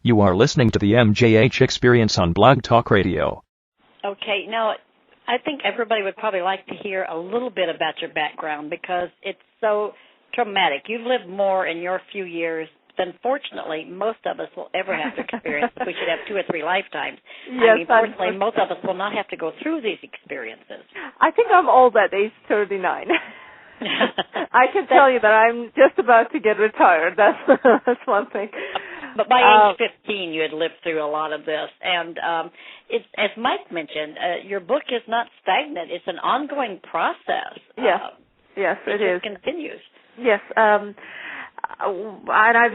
You are listening to the MJH Experience on Blog Talk Radio. Okay, now I think everybody would probably like to hear a little bit about your background because it's so traumatic. You've lived more in your few years than, fortunately, most of us will ever have to experience. We should have 2 or 3 lifetimes. Yes, fortunately, most of us will not have to go through these experiences. I think I'm old at age 39. I can tell you that I'm just about to get retired. That's one thing. But by age 15, you had lived through a lot of this. And it's, as Mike mentioned, your book is not stagnant. It's an ongoing process. Yes, yes, it is. It continues. Yes, and I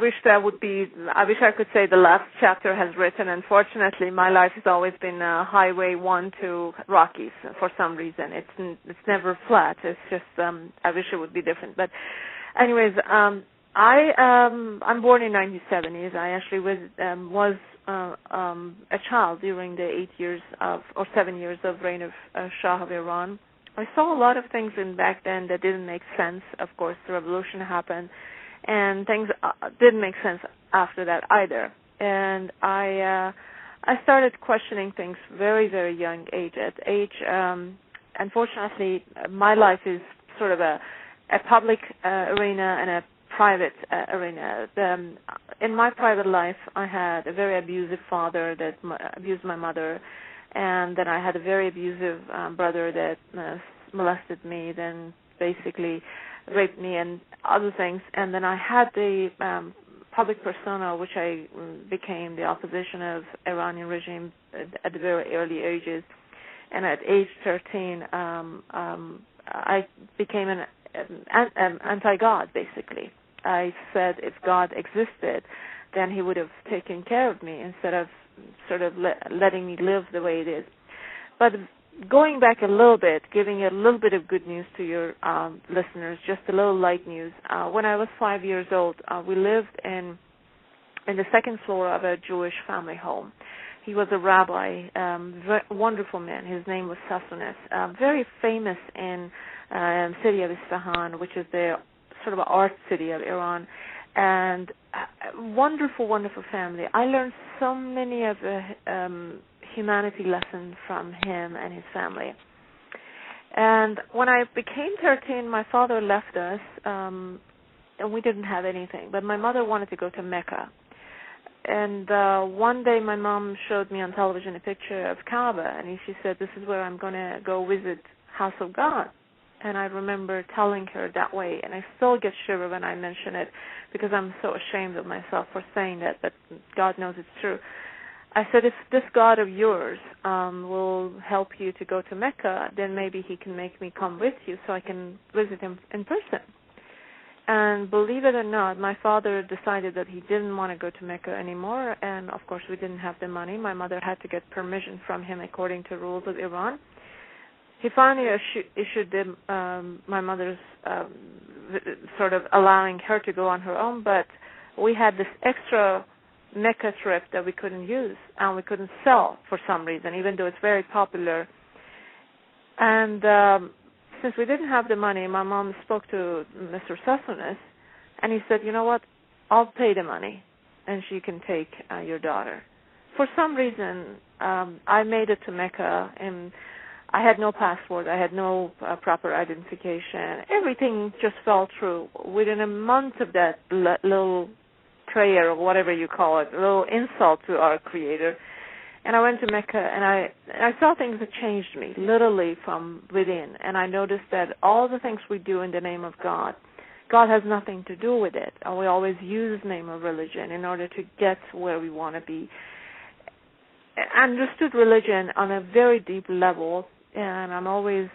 wish that would be. I wish I could say the last chapter has written. Unfortunately, my life has always been Highway 1 to Rockies for some reason. It's never flat. It's just I wish it would be different. But, anyways, I'm born in 1970s. I actually was a child during the 7 years of reign of Shah of Iran. I saw a lot of things back then that didn't make sense. Of course, the revolution happened, and things didn't make sense after that either. And I started questioning things very, very young age. At age, unfortunately, my life is sort of a public arena and a private arena. In my private life, I had a very abusive father that abused my mother, and then I had a very abusive brother that molested me, then basically raped me and other things. And then I had the public persona, which I became the opposition of Iranian regime at the very early ages. And at age 13, I became an anti-God, basically. I said if God existed, then he would have taken care of me instead of sort of letting me live the way it is. But going back a little bit, giving a little bit of good news to your listeners, just a little light news. When I was 5 years old, we lived in the second floor of a Jewish family home. He was a rabbi, wonderful man. His name was Sassonis, very famous in city of Isfahan, which is the sort of art city of Iran, and wonderful, wonderful family. I learned so many of the humanity lessons from him and his family. And when I became 13, my father left us, and we didn't have anything. But my mother wanted to go to Mecca. And one day my mom showed me on television a picture of Kaaba, and she said, "This is where I'm going to go visit House of God." And I remember telling her that way, and I still get shiver when I mention it because I'm so ashamed of myself for saying that, but God knows it's true. I said, if this God of yours will help you to go to Mecca, then maybe he can make me come with you so I can visit him in person. And believe it or not, my father decided that he didn't want to go to Mecca anymore, and of course we didn't have the money. My mother had to get permission from him according to rules of Iran. He finally issued my mother's sort of allowing her to go on her own, but we had this extra Mecca trip that we couldn't use and we couldn't sell for some reason, even though it's very popular. And since we didn't have the money, my mom spoke to Mr. Sassonis, and he said, "You know what? I'll pay the money, and she can take your daughter." For some reason, I made it to Mecca, and I had no passport. I had no proper identification. Everything just fell through. Within a month of that little prayer or whatever you call it, a little insult to our Creator, and I went to Mecca, and I saw things that changed me, literally from within. And I noticed that all the things we do in the name of God, God has nothing to do with it. And we always use the name of religion in order to get where we want to be. I understood religion on a very deep level, and I'm always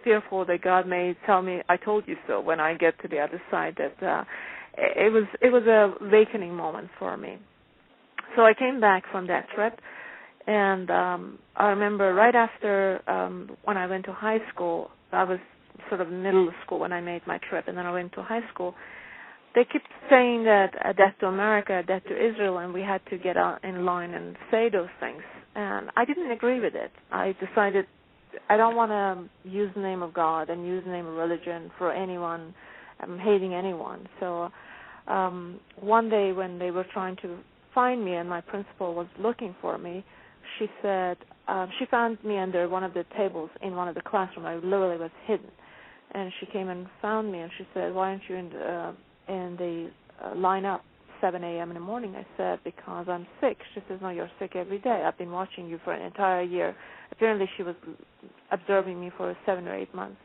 fearful that God may tell me, "I told you so," when I get to the other side. That it was a awakening moment for me. So I came back from that trip, and I remember right after when I went to high school, I was sort of middle school when I made my trip, and then I went to high school. They kept saying that death to America, death to Israel, and we had to get out in line and say those things. And I didn't agree with it. I decided I don't want to use the name of God and use the name of religion for anyone. I'm hating anyone. So one day when they were trying to find me and my principal was looking for me, she said, she found me under one of the tables in one of the classrooms. I literally was hidden. And she came and found me, and she said, why aren't you in the lineup 7 a.m. in the morning? I said, because I'm sick. She says, no, you're sick every day. I've been watching you for an entire year. Apparently she was observing me for 7 or 8 months.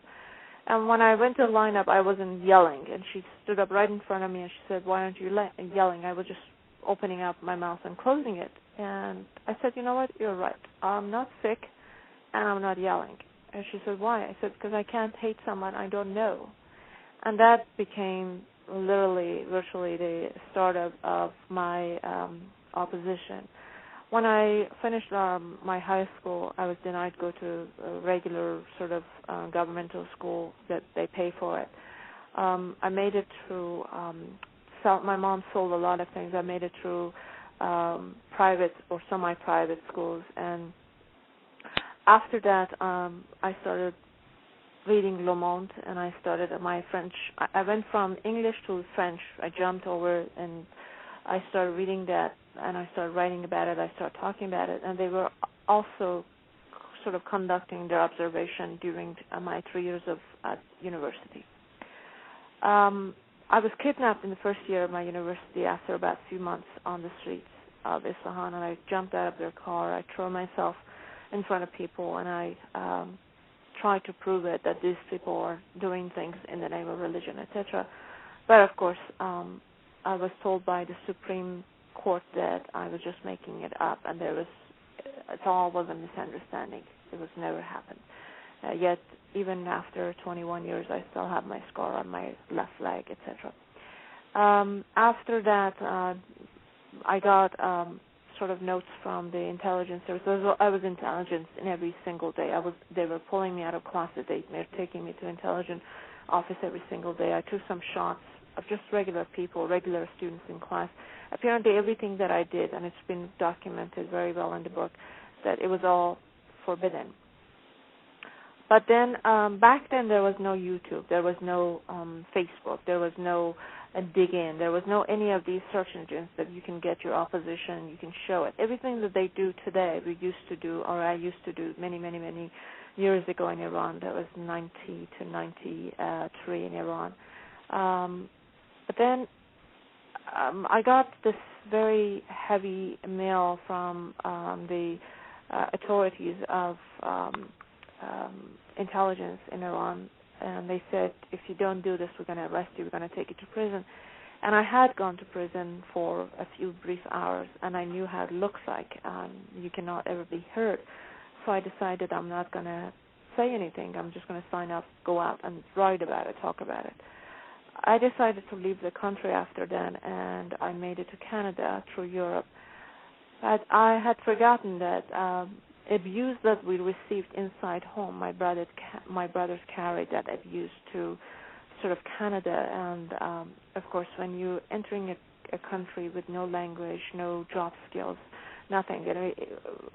And when I went to the lineup, I wasn't yelling. And she stood up right in front of me, and she said, why aren't you yelling? I was just opening up my mouth and closing it. And I said, you know what, you're right. I'm not sick, and I'm not yelling. And she said, why? I said, because I can't hate someone I don't know. And that became literally, virtually the start of my opposition. When I finished my high school, I was denied to go to a regular sort of governmental school that they pay for it. I made it through, my mom sold a lot of things. I made it through private or semi-private schools. And after that, I started reading Le Monde, and I started my French. I went from English to French. I jumped over, and I started reading that, and I started writing about it. I started talking about it, and they were also sort of conducting their observation during my 3 years at university. I was kidnapped in the first year of my university after about a few months on the streets of Isfahan, and I jumped out of their car. I threw myself in front of people, and I tried to prove it that these people are doing things in the name of religion, etc. But of course, I was told by the Supreme Court that I was just making it up, and it all was a misunderstanding. It was never happened. Yet, even after 21 years, I still have my scar on my left leg, etc. After that, I got sort of notes from the intelligence service. I was intelligence in every single day. They were pulling me out of classes. They were taking me to intelligence office every single day. I took some shots of just regular people, regular students in class. Apparently, everything that I did, and it's been documented very well in the book, that it was all forbidden. But then, back then, there was no YouTube. There was no Facebook. There was no dig-in. There was no any of these search engines that you can get your opposition, you can show it. Everything that they do today, we used to do, or I used to do many, many, many years ago in Iran. That was 90 to 93 in Iran. But then I got this very heavy mail from the authorities of intelligence in Iran, and they said, if you don't do this, we're going to arrest you, we're going to take you to prison. And I had gone to prison for a few brief hours, and I knew how it looks like. You cannot ever be heard. So I decided I'm not going to say anything. I'm just going to sign up, go out, and write about it, talk about it. I decided to leave the country after that, and I made it to Canada through Europe. But I had forgotten that abuse that we received inside home, my brothers carried that abuse to sort of Canada. And, of course, when you're entering a country with no language, no job skills, nothing.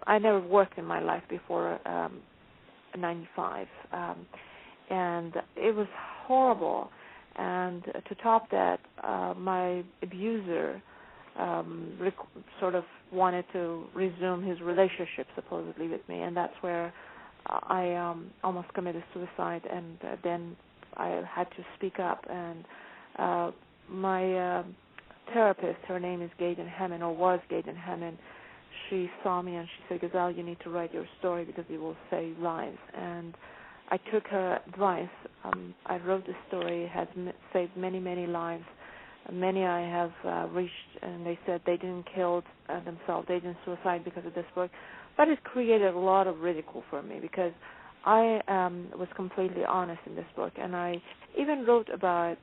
I never worked in my life before 95. And it was horrible. And to top that, my abuser sort of wanted to resume his relationship supposedly with me, and that's where I almost committed suicide. And then I had to speak up. And my therapist, her name is Gaydon Hammond, or was Gaydon Hammond, she saw me and she said, Ghazal, you need to write your story because it will save lives. And I took her advice. I wrote the story. It has saved many, many lives. Many I have reached, and they said they didn't kill themselves. They didn't suicide because of this book. But it created a lot of ridicule for me because I was completely honest in this book. And I even wrote about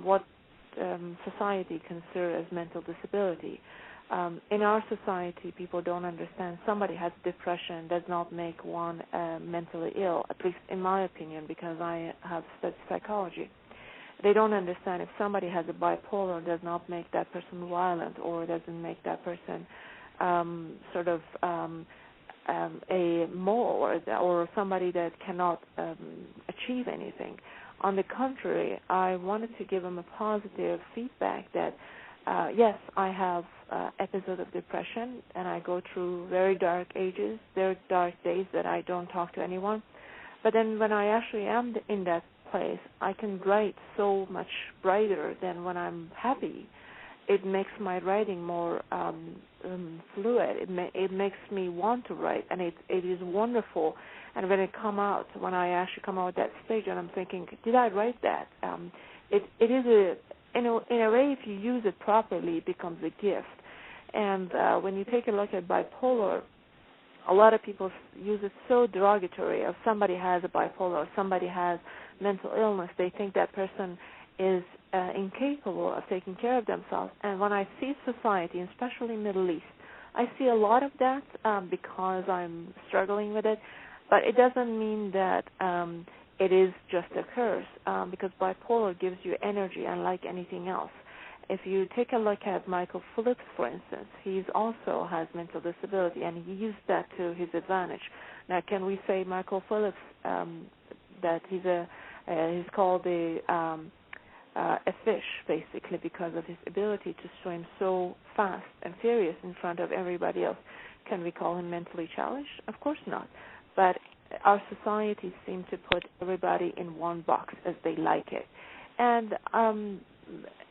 what society considers as mental disability. In our society, people don't understand. Somebody has depression does not make one mentally ill, at least in my opinion, because I have studied psychology. They don't understand if somebody has a bipolar does not make that person violent or doesn't make that person sort of a mole or somebody that cannot achieve anything. On the contrary, I wanted to give them a positive feedback that yes, I have episodes of depression, and I go through very dark ages, very dark days that I don't talk to anyone. But then when I actually am in that place, I can write so much brighter than when I'm happy. It makes my writing more fluid. It makes me want to write, and it is wonderful. And when I actually come out at that stage, and I'm thinking, did I write that? It is in a way, if you use it properly, it becomes a gift. And when you take a look at bipolar, a lot of people use it so derogatory. If somebody has a bipolar, or somebody has mental illness, they think that person is incapable of taking care of themselves. And when I see society, especially Middle East, I see a lot of that because I'm struggling with it. But it doesn't mean that it is just a curse, because bipolar gives you energy unlike anything else. If you take a look at Michael Phillips, for instance, he also has mental disability, and he used that to his advantage. Now, can we say Michael Phillips that he's called a fish, basically, because of his ability to swim so fast and furious in front of everybody else? Can we call him mentally challenged? Of course not. But our society seems to put everybody in one box as they like it. And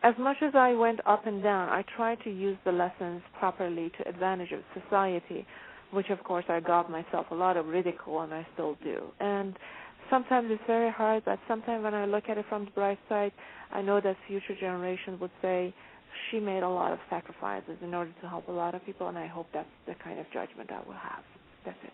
as much as I went up and down, I tried to use the lessons properly to advantage of society, which, of course, I got myself a lot of ridicule, and I still do. And sometimes it's very hard, but sometimes when I look at it from the bright side, I know that future generations would say she made a lot of sacrifices in order to help a lot of people, and I hope that's the kind of judgment I will have. That's it.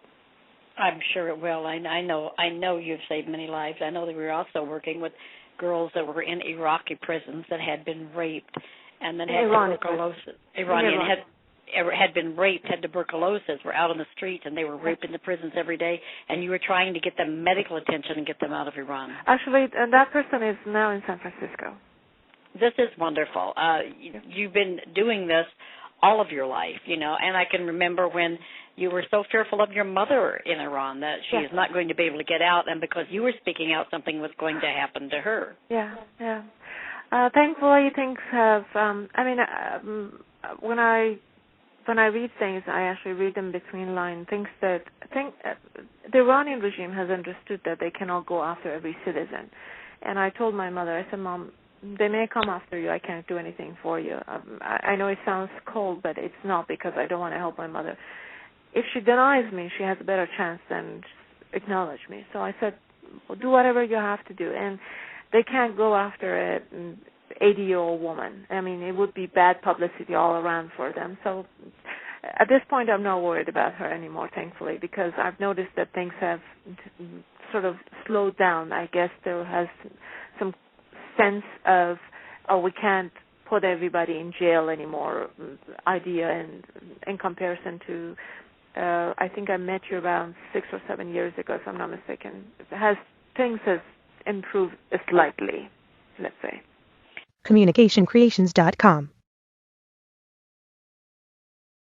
I'm sure it will. I know you've saved many lives. I know that we were also working with girls that were in Iraqi prisons that had been raped and then had tuberculosis. Iranian had been raped, had tuberculosis, were out on the streets, and they were raped in the prisons every day, and you were trying to get them medical attention and get them out of Iran. Actually, that person is now in San Francisco. This is wonderful. You've been doing this all of your life, and I can remember when you were so fearful of your mother in Iran that she is not going to be able to get out, and because you were speaking out, something was going to happen to her. Yeah. Thankfully, things have. When I read things, I actually read them between lines. The Iranian regime has understood that they cannot go after every citizen, and I told my mother, I said, Mom, they may come after you. I can't do anything for you. I know it sounds cold, but it's not, because I don't want to help my mother. If she denies me, she has a better chance than acknowledge me. So I said, well, do whatever you have to do. And they can't go after an 80-year-old woman. I mean, it would be bad publicity all around for them. So at this point, I'm not worried about her anymore, thankfully, because I've noticed that things have sort of slowed down. I guess there has some sense of, we can't put everybody in jail anymore idea, and in comparison to I think I met you around 6 or 7 years ago, if I'm not mistaken. Things have improved slightly, let's say. CommunicationCreations.com